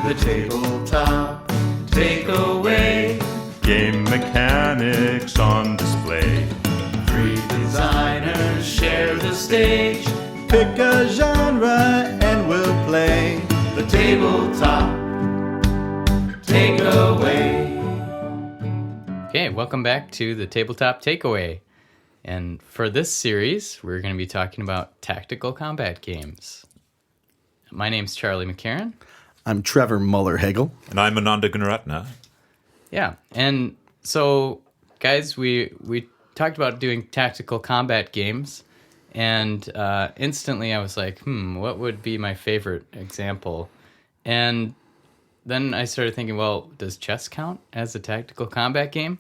The tabletop takeaway. Game mechanics on display. Three designers share the stage. Pick a genre and we'll play. The tabletop takeaway. Okay, welcome back to the Tabletop Takeaway. And for this series, we're going to be talking about tactical combat games. My name's Charlie McCarran. I'm Trevor Muller-Hagel. And I'm Ananda Gunaratna. Yeah, and so, guys, we talked about doing tactical combat games, and instantly I was like, what would be my favorite example? And then I started thinking, well, does chess count as a tactical combat game?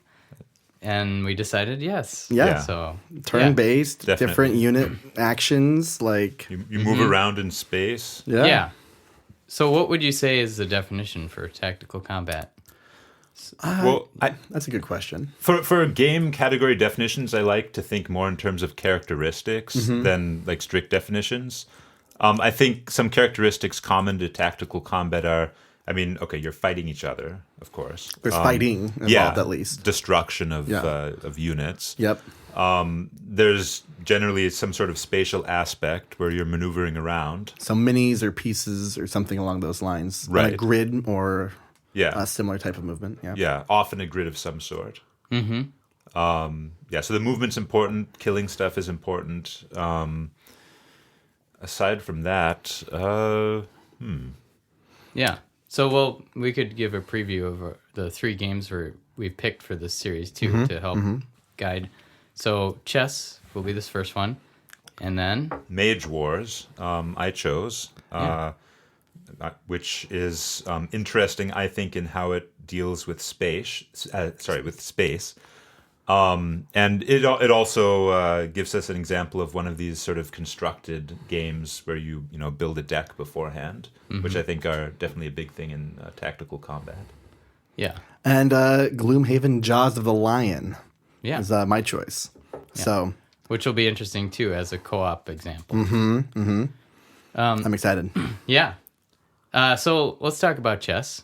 And we decided yes. Yeah. So Turn-based, Definitely. different unit actions, like... You move around in space. Yeah. So what would you say is the definition for tactical combat? Well, That's a good question. for game category definitions, I like to think more in terms of characteristics than like strict definitions. I think some characteristics common to tactical combat are, you're fighting each other, of course. There's fighting involved, at least. Destruction of units. Yep. There's generally some sort of spatial aspect where you're maneuvering around. So minis or pieces or something along those lines. Right. On a grid or Yeah. a similar type of movement. Yeah. Yeah, often a grid of some sort. Mm-hmm. So the movement's important. Killing stuff is important. Aside from that, Yeah. So, well, we could give a preview of the three games we picked for this series, too, to help guide. So, chess will be this first one. And then? Mage Wars, I chose, which is interesting, I think, in how it deals with space. And it also gives us an example of one of these sort of constructed games where you build a deck beforehand, which I think are definitely a big thing in tactical combat. Yeah. And Gloomhaven Jaws of the Lion is my choice. Yeah. So... Which will be interesting, too, as a co-op example. I'm excited. Yeah. So, let's talk about chess.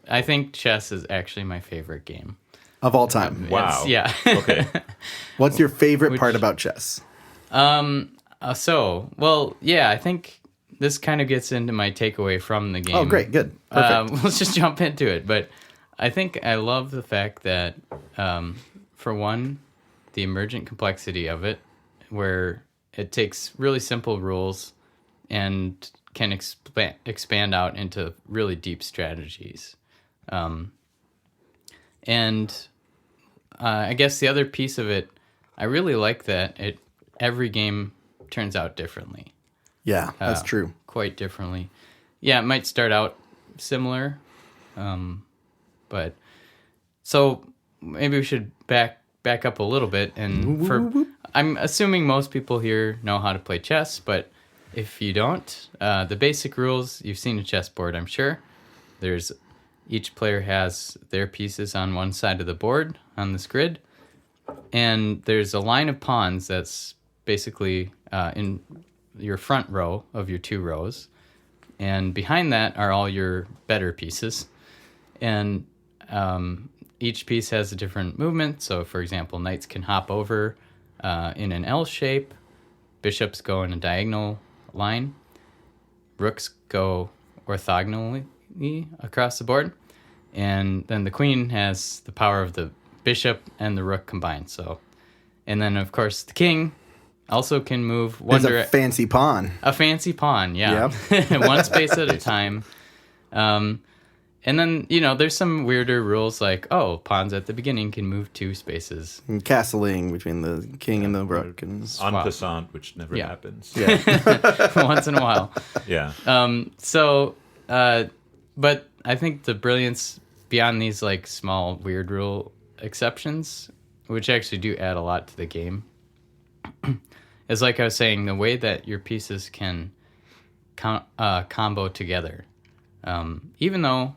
I think chess is actually my favorite game. Of all time. Wow. Yeah. Okay. What's your favorite part about chess? I think this kind of gets into my takeaway from the game. Oh, great. Good. Perfect. Let's just jump into it. But I think I love the fact that, for one, the emergent complexity of it, where it takes really simple rules and can expand out into really deep strategies. I guess the other piece of it, I really like that every game turns out differently. Yeah, that's true. Quite differently. Yeah, it might start out similar, but so maybe we should back up a little bit. And I'm assuming most people here know how to play chess, but if you don't, the basic rules, you've seen a chessboard, I'm sure. Each player has their pieces on one side of the board on this grid, and there's a line of pawns that's basically in your front row of your two rows, and behind that are all your better pieces, and each piece has a different movement. So, for example, knights can hop over in an L shape, bishops go in a diagonal line, rooks go orthogonally across the board, and then the queen has the power of the bishop and the rook combined. So, and then of course the king also can move one a fancy pawn. A fancy pawn, yeah. Yep. One space at a time. And then, there's some weirder rules like, pawns at the beginning can move two spaces. And castling between the king and the rook. And en passant, which never happens. Yeah. Once in a while. Yeah. But I think the brilliance beyond these like small weird rule exceptions, which actually do add a lot to the game, is like I was saying, the way that your pieces can combo together. Even though,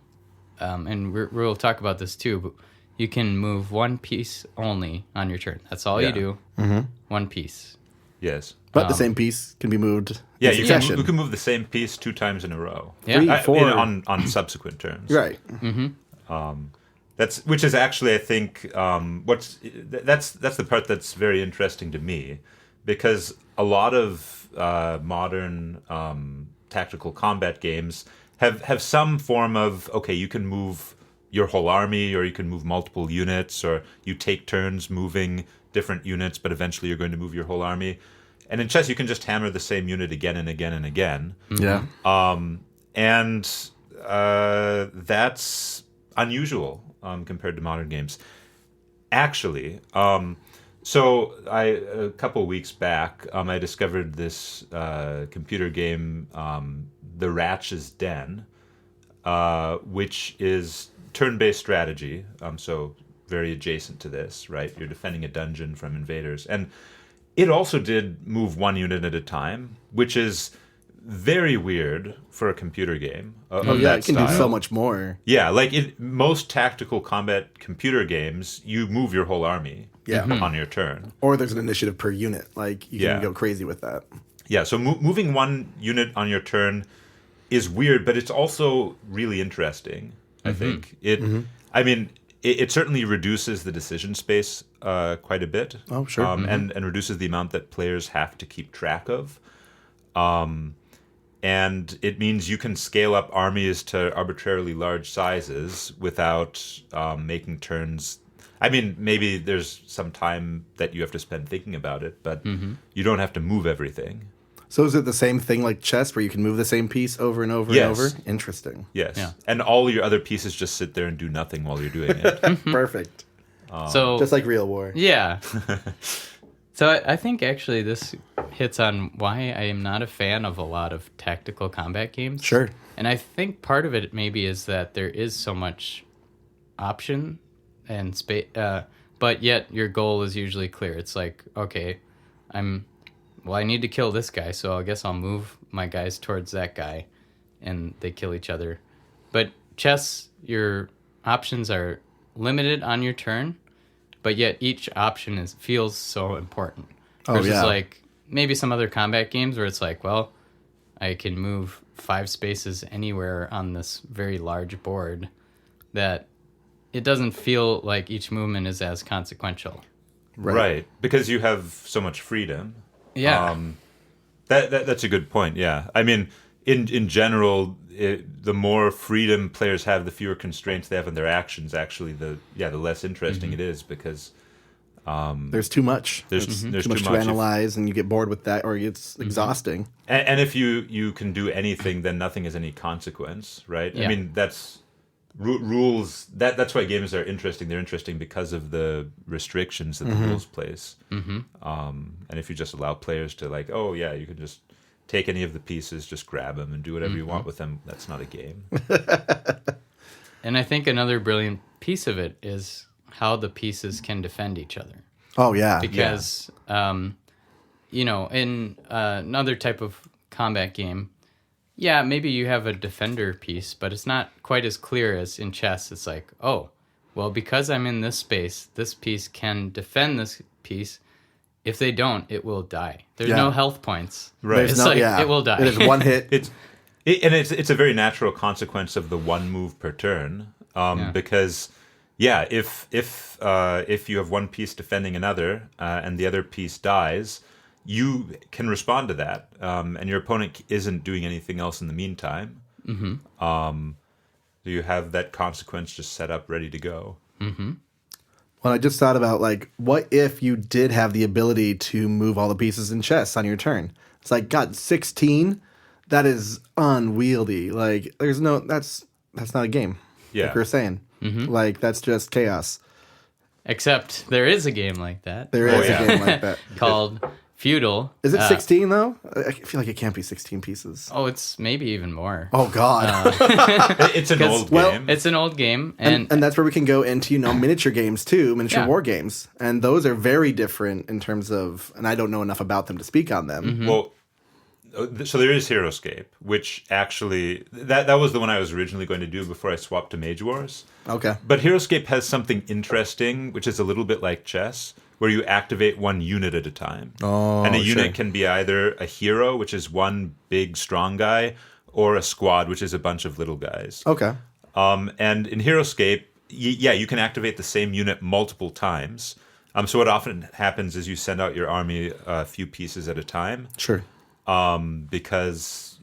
and we'll talk about this too, but you can move one piece only on your turn. That's all you do. Mm-hmm. One piece. Yes. But the same piece can be moved Yeah, in you succession. can move the same piece 2 times in a row. Yeah. 3, 4. On subsequent turns. Right. That's which is actually, I think, that's the part that's very interesting to me, because a lot of modern tactical combat games have some form of, okay, you can move your whole army, or you can move multiple units, or you take turns moving different units, but eventually you're going to move your whole army. And in chess, you can just hammer the same unit again and again and again. Yeah. And that's unusual compared to modern games. Actually, so a couple weeks back, I discovered this computer game, The Ratch's Den, which is turn-based strategy. So very adjacent to this, right? You're defending a dungeon from invaders. And it also did move one unit at a time, which is very weird for a computer game of that it can style. do so much more. Yeah, like most tactical combat computer games, you move your whole army on your turn. Or there's an initiative per unit. Like, you Yeah. can go crazy with that. Yeah, so moving one unit on your turn is weird, but it's also really interesting, I think. I mean, it certainly reduces the decision space quite a bit. Oh, sure. And reduces the amount that players have to keep track of. And it means you can scale up armies to arbitrarily large sizes without making turns. I mean, maybe there's some time that you have to spend thinking about it, but you don't have to move everything. So is it the same thing like chess, where you can move the same piece over and over Yes. and over? Interesting. Yes. Yeah. And all your other pieces just sit there and do nothing while you're doing it. Perfect. So Just like real war. yeah. So I think actually this hits on why I am not a fan of a lot of tactical combat games. Sure. And I think part of it maybe is that there is so much option and space, but yet your goal is usually clear. It's like, okay, I need to kill this guy, so I guess I'll move my guys towards that guy, and they kill each other. But chess, your options are limited on your turn, but yet each option feels so important. Versus like maybe some other combat games where it's like, well, I can move 5 spaces anywhere on this very large board, that it doesn't feel like each movement is as consequential. Right. Because you have so much freedom. Yeah. That's a good point. Yeah, I mean, in general, the more freedom players have, the fewer constraints they have in their actions. Actually, the less interesting it is, because There's too much. there's too much to analyze, and you get bored with that, or it's exhausting. And if you can do anything, then nothing has any consequence, right? Yeah. I mean, that's rules. That's why games are interesting. They're interesting because of the restrictions that the rules place. And if you just allow players to, like, oh yeah, you can just take any of the pieces, just grab them and do whatever you want with them, that's not a game. And I think another brilliant piece of it is how the pieces can defend each other. Oh yeah. Because, in another type of combat game, yeah, maybe you have a defender piece, but it's not quite as clear as in chess. It's like, oh, well, because I'm in this space, this piece can defend this piece. If they don't, it will die. There's no health points. Right. There's It's it will die. It is one hit. It's a very natural consequence of the one move per turn, because if you have one piece defending another and the other piece dies, you can respond to that, and your opponent isn't doing anything else in the meantime. So you have that consequence just set up, ready to go. Well, I just thought about, like, what if you did have the ability to move all the pieces in chess on your turn? It's like, God, 16? That is unwieldy. Like, there's no, that's not a game. Yeah. Like we were saying. Like, that's just chaos. Except there is a game like that There is yeah. a game like that. called Feudal. Is it 16, though? I feel like it can't be 16 pieces. Oh, it's maybe even more. Oh, God. It's an old well, game. It's an old game. And that's where we can go into, miniature games, too, miniature war games. And those are very different in terms of, and I don't know enough about them to speak on them. Well, so there is HeroScape, which actually, that was the one I was originally going to do before I swapped to Mage Wars. Okay. But HeroScape has something interesting, which is a little bit like chess, where you activate one unit at a time. Oh, and a unit sure. can be either a hero, which is one big strong guy, or a squad, which is a bunch of little guys. Okay. And in HeroScape, you can activate the same unit multiple times. So what often happens is you send out your army a few pieces at a time. Sure. Because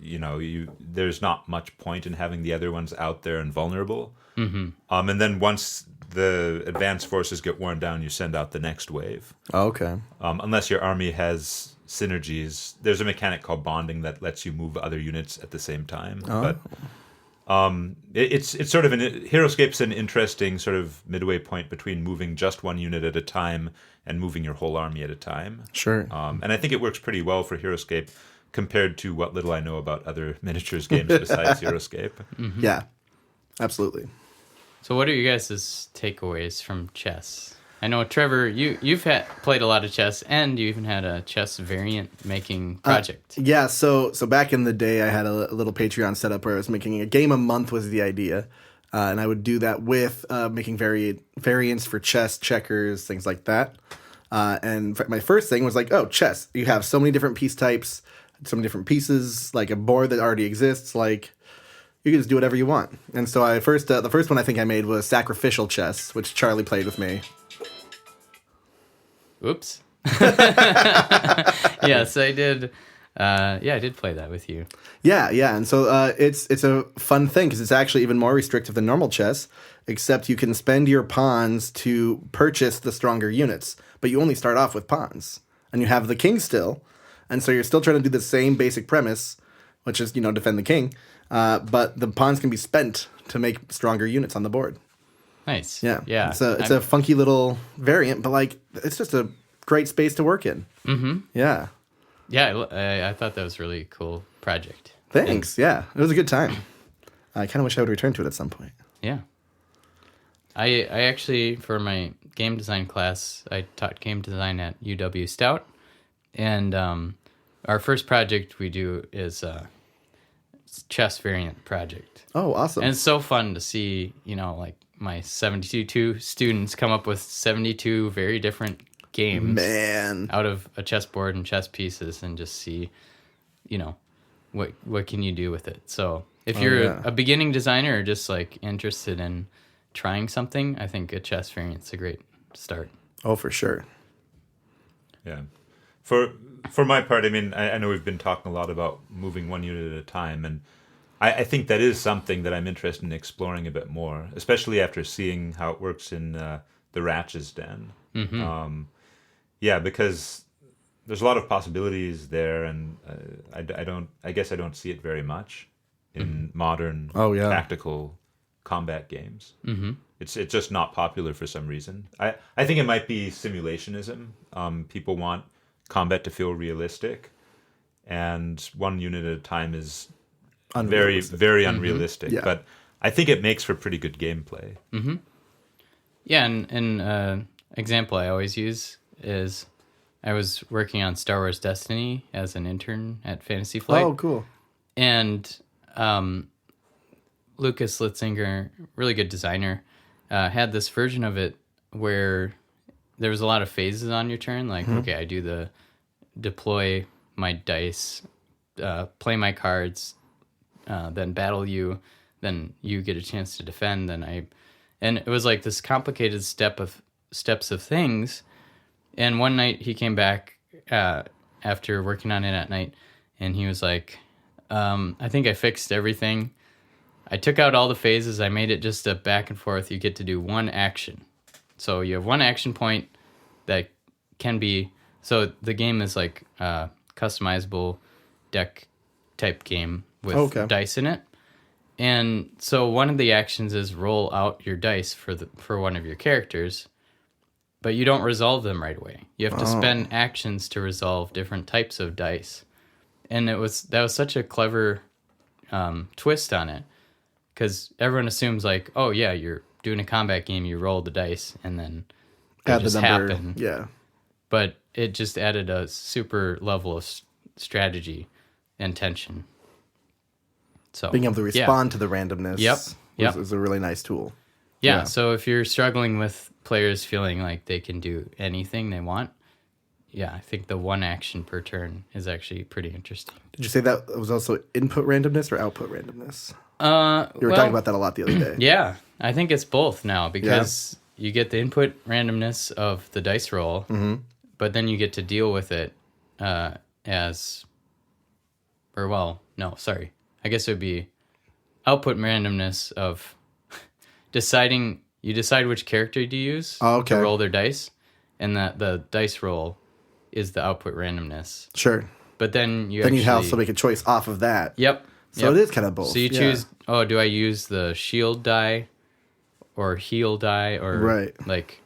there's not much point in having the other ones out there and vulnerable. Mm-hmm. And then once the advanced forces get worn down, you send out the next wave. Okay. Unless your army has synergies, there's a mechanic called bonding that lets you move other units at the same time. But it's sort of HeroScape's an interesting sort of midway point between moving just one unit at a time and moving your whole army at a time. Sure. And I think it works pretty well for HeroScape compared to what little I know about other miniatures games besides HeroScape. Mm-hmm. Yeah. Absolutely. So what are you guys' takeaways from chess? I know, Trevor, you've played a lot of chess, and you even had a chess variant making project. Yeah, so back in the day, I had a little Patreon setup where I was making a game a month was the idea. And I would do that with making variants for chess, checkers, things like that. And my first thing was like, oh, chess. You have so many different piece types, so many different pieces, like a board that already exists, like... You can just do whatever you want. And so the first one I think I made was Sacrificial Chess, which Charlie played with me. Oops. Yes, I did. I did play that with you. Yeah. And so it's a fun thing because it's actually even more restrictive than normal chess, except you can spend your pawns to purchase the stronger units, but you only start off with pawns. And you have the king still. And so you're still trying to do the same basic premise, which is, defend the king. But the pawns can be spent to make stronger units on the board. Nice. Yeah. Yeah. It's a funky little variant, but like it's just a great space to work in. Mm-hmm. Yeah. Yeah, I thought that was a really cool project. Thanks. Yeah. It was a good time. I kind of wish I would return to it at some point. Yeah. I actually, for my game design class, I taught game design at UW Stout. And our first project we do is chess variant project. Oh, awesome. And it's so fun to see, like my 72 students come up with 72 very different games out of a chessboard and chess pieces and just see, what can you do with it. So if you're a beginning designer or just like interested in trying something, I think a chess variant's a great start. Oh, for sure. Yeah. For my part, I mean, I know we've been talking a lot about moving one unit at a time, and I think that is something that I'm interested in exploring a bit more, especially after seeing how it works in the Ratch's Den. Mm-hmm. Because there's a lot of possibilities there, and I guess I don't see it very much in modern tactical combat games. Mm-hmm. It's just not popular for some reason. I think it might be simulationism. People want combat to feel realistic, and one unit at a time is very, very unrealistic. Yeah. But I think it makes for pretty good gameplay. Mm-hmm. Yeah, and example I always use is I was working on Star Wars Destiny as an intern at Fantasy Flight. Oh, cool. And Lucas Litzinger, really good designer, had this version of it where there was a lot of phases on your turn. Like, okay, I do the deploy my dice, play my cards, then battle you, then you get a chance to defend. And it was like this complicated steps of things. And one night he came back after working on it at night, and he was like, I think I fixed everything. I took out all the phases. I made it just a back and forth. You get to do one action. So you have one action point that can be... So the game is like a customizable deck type game with dice in it. And so one of the actions is roll out your dice for one of your characters, but you don't resolve them right away. You have to spend actions to resolve different types of dice. And that was such a clever twist on it, because everyone assumes like, oh yeah, you're doing a combat game, you roll the dice, and then it just happen. Yeah. But it just added a super level of strategy and tension. So being able to respond to the randomness Yep. is a really nice tool. Yeah, so if you're struggling with players feeling like they can do anything they want, yeah, I think the one action per turn is actually pretty interesting. Did you say that was also input randomness or output randomness? You were Well, talking about that a lot the other day. Yeah, I think it's both now because you get the input randomness of the dice roll, but then you get to deal with it I guess it would be output randomness of you decide which character to use to roll their dice, and that the dice roll is the output randomness. Sure. But then you also make a choice off of that. Yep. So it is kind of both. So you choose, do I use the shield die or heal die or like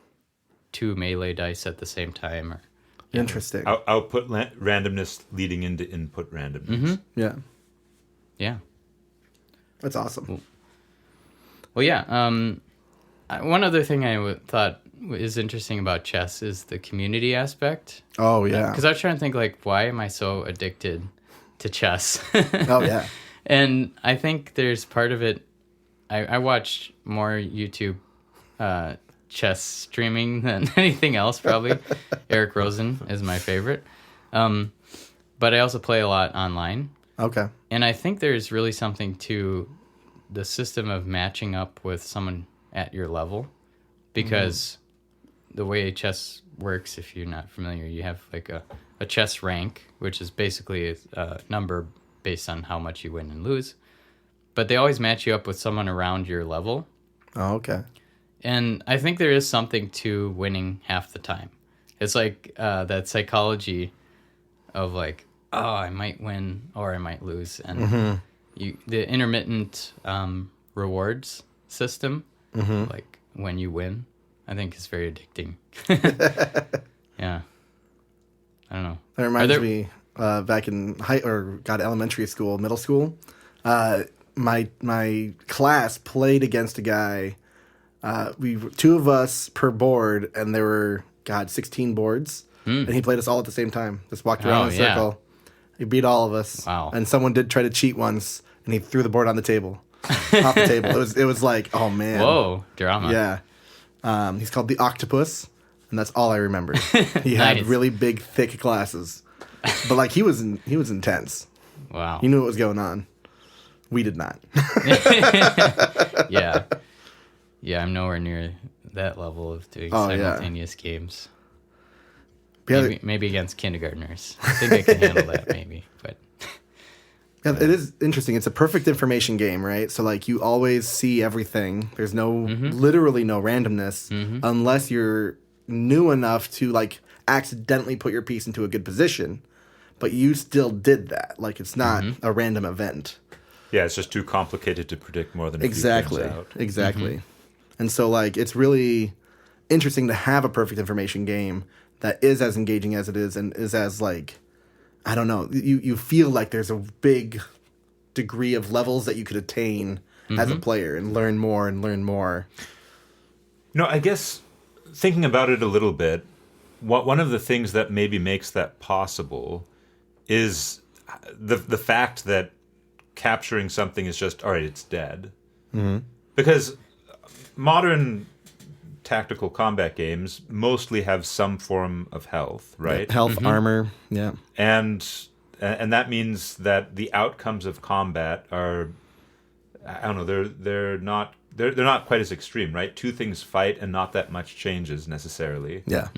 2 melee dice at the same time? Or Interesting. Output randomness leading into input randomness. Yeah. Yeah. That's awesome. Well, yeah. One other thing I thought is interesting about chess is the community aspect. Oh, yeah. Because I was trying to think, like, why am I so addicted to chess? Oh, yeah. And I think there's part of it. I watched more YouTube chess streaming than anything else, probably. Eric Rosen is my favorite. But I also play a lot online. Okay. And I think there's really something to the system of matching up with someone at your level, because the way chess works, if you're not familiar, you have like a chess rank, which is basically a number based on how much you win and lose. But they always match you up with someone around your level. Oh, okay. And I think there is something to winning half the time. It's like that psychology of like, oh, I might win or I might lose. And the intermittent rewards system, like when you win, I think is very addicting. Yeah. I don't know. That reminds me, back in elementary school, middle school, my class played against a guy. Two of us per board, and there were 16 boards, and he played us all at the same time. Just walked around in a circle. He beat all of us. Wow. And someone did try to cheat once, and he threw the board on the table, off the table. It was like, oh man. Whoa, drama. Yeah. He's called the Octopus, and that's all I remember. He Nice. had really big, thick glasses, but like he was intense. Wow. He knew what was going on. We did not. Yeah. Yeah, I'm nowhere near that level of doing simultaneous games. Maybe against kindergartners. I think I can handle that, maybe. But yeah, it is interesting. It's a perfect information game, right? So like you always see everything. There's literally no randomness unless you're new enough to like accidentally put your piece into a good position. But you still did that. Like it's not a random event. Yeah, it's just too complicated to predict more than a few Exactly. things out. Exactly. And so like it's really interesting to have a perfect information game that is as engaging as it is and is as like, I don't know, you feel like there's a big degree of levels that you could attain as a player and learn more and learn more. No, I guess thinking about it a little bit, one of the things that maybe makes that possible is the fact that capturing something is just, all right, it's dead. Because modern tactical combat games mostly have some form of health, right? Health, armor, yeah. And that means that the outcomes of combat are, I don't know, they're not quite as extreme, right? Two things fight and not that much changes necessarily. Yeah.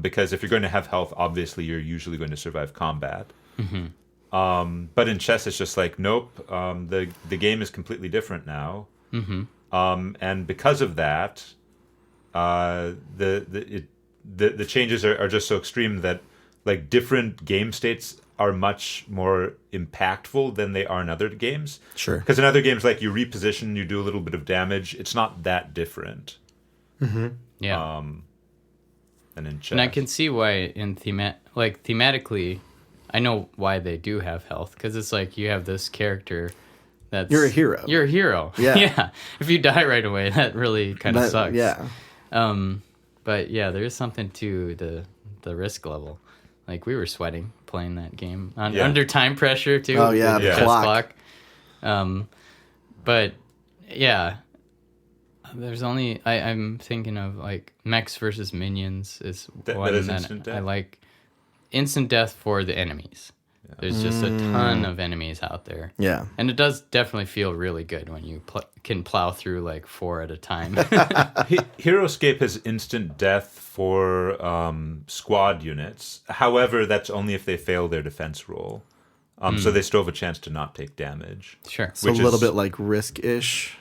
Because if you're going to have health, obviously you're usually going to survive combat. But in chess, it's just like, nope, the game is completely different now. And because of that, the changes are just so extreme that like different game states are much more impactful than they are in other games. Sure. Because in other games, like you reposition, you do a little bit of damage. It's not that different. yeah. And in chess, And I can see why thematically, I know why they do have health, because it's like you have this character that's... You're a hero. You're a hero. Yeah. Yeah. If you die right away, that really kind of sucks. Yeah. But yeah, there is something to the risk level. Like we were sweating playing that game under time pressure too. Oh yeah, with the chess clock. But yeah, There's only I'm thinking of like mechs versus minions is That one is that instant death? I like. Instant death for the enemies. There's just a ton of enemies out there. Yeah. And it does definitely feel really good when you can plow through like 4 at a time. HeroScape has instant death for squad units. However, that's only if they fail their defense roll. So they still have a chance to not take damage. Sure. So a Which little is- bit like Risk-ish.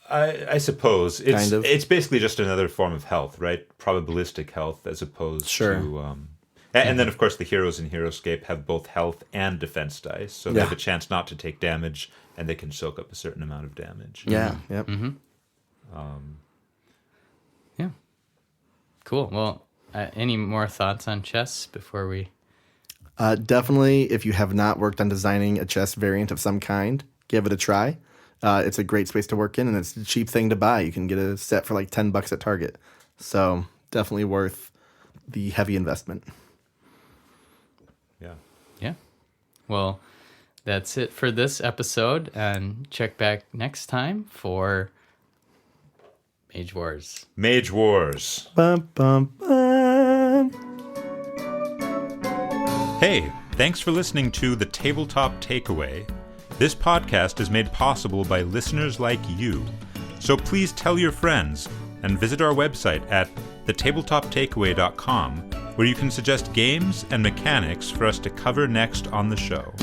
I suppose it's Kind of. it's basically just another form of health, right? Probabilistic health as opposed Sure. to. And then, of course, the heroes in HeroScape have both health and defense dice, so they Yeah. have a chance not to take damage, and they can soak up a certain amount of damage. Yeah. Yep. Yeah. Cool. Well, any more thoughts on chess before we... Definitely, if you have not worked on designing a chess variant of some kind, give it a try. It's a great space to work in, and it's a cheap thing to buy. You can get a set for like $10 at Target. So definitely worth the heavy investment. Yeah. Yeah. Well, that's it for this episode, and check back next time for Mage Wars. Mage Wars. Bum, bum, bum. Hey, thanks for listening to The Tabletop Takeaway. This podcast is made possible by listeners like you. So please tell your friends and visit our website at thetabletoptakeaway.com, where you can suggest games and mechanics for us to cover next on the show.